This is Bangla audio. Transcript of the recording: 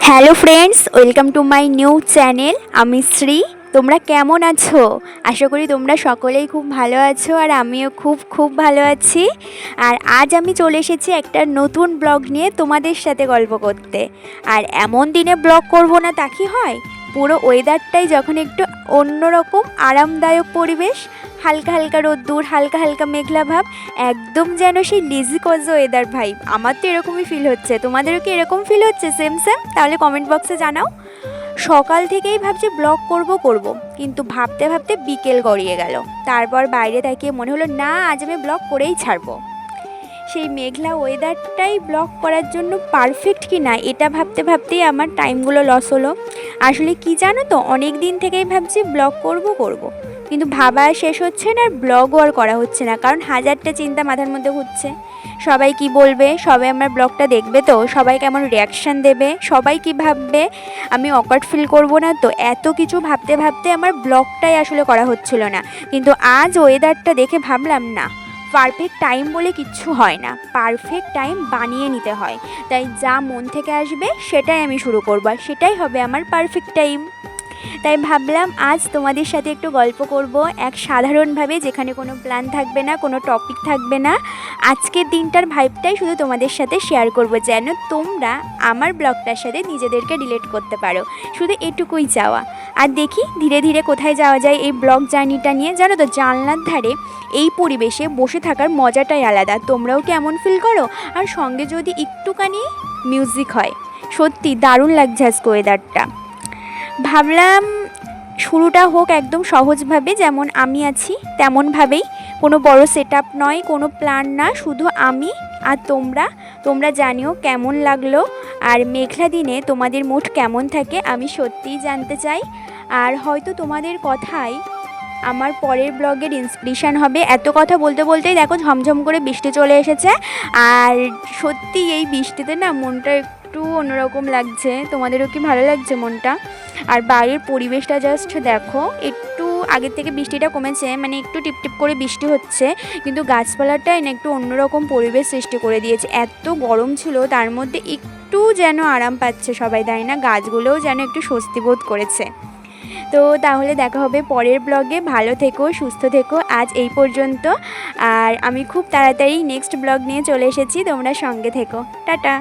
Hello friends, welcome to my new channel. আমি শ্রী। তোমরা কেমন আছো? আশা করি তোমরা সকলেই খুব ভালো আছো, আর আমিও খুব ভালো আছি। আর আজ আমি চলে এসেছি একটা নতুন ব্লগ নিয়ে তোমাদের সাথে গল্প করতে। আর এমন দিনে ব্লগ করব না তা কি হয়? পুরো ওয়েদারটাই যখন একটু অন্যরকম আরামদায়ক পরিবেশ, হালকা হালকা রোদ্দুর, হালকা হালকা মেঘলা ভাব, একদম যেন সেই লিজি কজ ওয়েদার ভাইব। আমার তো এরকমই ফিল হচ্ছে। তোমাদেরও কি এরকম ফিল হচ্ছে? সেম? তাহলে কমেন্ট বক্সে জানাও। সকাল থেকেই ভাবছি ব্লগ করব, কিন্তু ভাবতে ভাবতে বিকেল গড়িয়ে গেল। তারপর বাইরে তাকিয়ে মনে হলো না, আজ আমি ব্লগ করেই ছাড়বো। সেই মেঘলা ওয়েদারটাই ব্লগ করার জন্য পারফেক্ট কি না, এটা ভাবতে ভাবতেই আমার টাইমগুলো লস হলো। আসলে কি জানো তো, অনেক দিন থেকেই ভাবছি ব্লগ করব, কিন্তু ভাবা শেষ হচ্ছে না, আর ব্লগও আর করা হচ্ছে না। কারণ হাজারটা চিন্তা মাথার মধ্যে ঘুরছে। সবাই কি বলবে? সবাই আমার ব্লগটা দেখবে তো? সবাই কেমন রিয়াকশান দেবে? সবাই কি ভাববে? আমি অকওয়ার্ড ফিল করব না তো? এত কিছু ভাবতে ভাবতে আমার ব্লগটাই আসলে করা হচ্ছিল না। কিন্তু আজ ওয়েদারটা দেখে ভাবলাম না, পারফেক্ট টাইম বলে কিচ্ছু হয় না, পারফেক্ট টাইম বানিয়ে নিতে হয়। তাই যা মন থেকে আসবে সেটাই আমি শুরু করব, আর সেটাই হবে আমার পারফেক্ট টাইম। তাই ভাবলাম আজ তোমাদের সাথে একটু গল্প করব, এক সাধারণভাবে, যেখানে কোনো প্ল্যান থাকবে না, কোনো টপিক থাকবে না। আজকের দিনটার ভাইবটাই শুধু তোমাদের সাথে শেয়ার করব, যেন তোমরা আমার ব্লগটার সাথে নিজেদেরকে রিলেট করতে পারো। শুধু এটুকুই চাওয়া। আর দেখি ধীরে ধীরে কোথায় যাওয়া যায় এই ব্লগ জার্নিটা নিয়ে। জানো তো, জানলার ধারে এই পরিবেশে বসে থাকার মজাটাই আলাদা। তোমরাও কি এমন ফিল করো? আর সঙ্গে যদি একটুখানি মিউজিক হয়, সত্যি দারুণ লাগছে আজকে ওয়েদারটা। ভাবলাম শুরুটা হোক একদম সহজভাবে, যেমন আমি আছি তেমনভাবেই। কোনো বড় সেট আপ নয়, কোনো প্ল্যান না, শুধু আমি আর তোমরা জানিও কেমন লাগলো। আর মেঘলা দিনে তোমাদের মুড কেমন থাকে আমি সত্যিই জানতে চাই। আর হয়তো তোমাদের কথাই আমার পরের ব্লগের ইন্সপিরেশান হবে। এত কথা বলতে বলতেই দেখো ঝমঝম করে বৃষ্টি চলে এসেছে। আর সত্যি এই বৃষ্টিতে না মনটা একটু অন্যরকম লাগছে। তোমাদেরও কি ভালো লাগছে মনটা? আর বাইরের পরিবেশটা জাস্ট দেখো, একটু আগের থেকে বৃষ্টিটা কমেছে, মানে একটু টিপটিপ করে বৃষ্টি হচ্ছে, কিন্তু গাছপালাটাই না একটু অন্যরকম পরিবেশ সৃষ্টি করে দিয়েছে। এত গরম ছিল, তার মধ্যে একটু যেন আরাম পাচ্ছে সবাই, তাই না? গাছগুলোও যেন একটু স্বস্তি বোধ করেছে। তো তাহলে দেখা হবে পরের ব্লগে। ভালো থেকো, সুস্থ থেকো। আজ এই পর্যন্ত। আর আমি খুব তাড়াতাড়ি নেক্সট ব্লগ নিয়ে চলে এসেছি, তোমরা সঙ্গে থেকো। টাটা।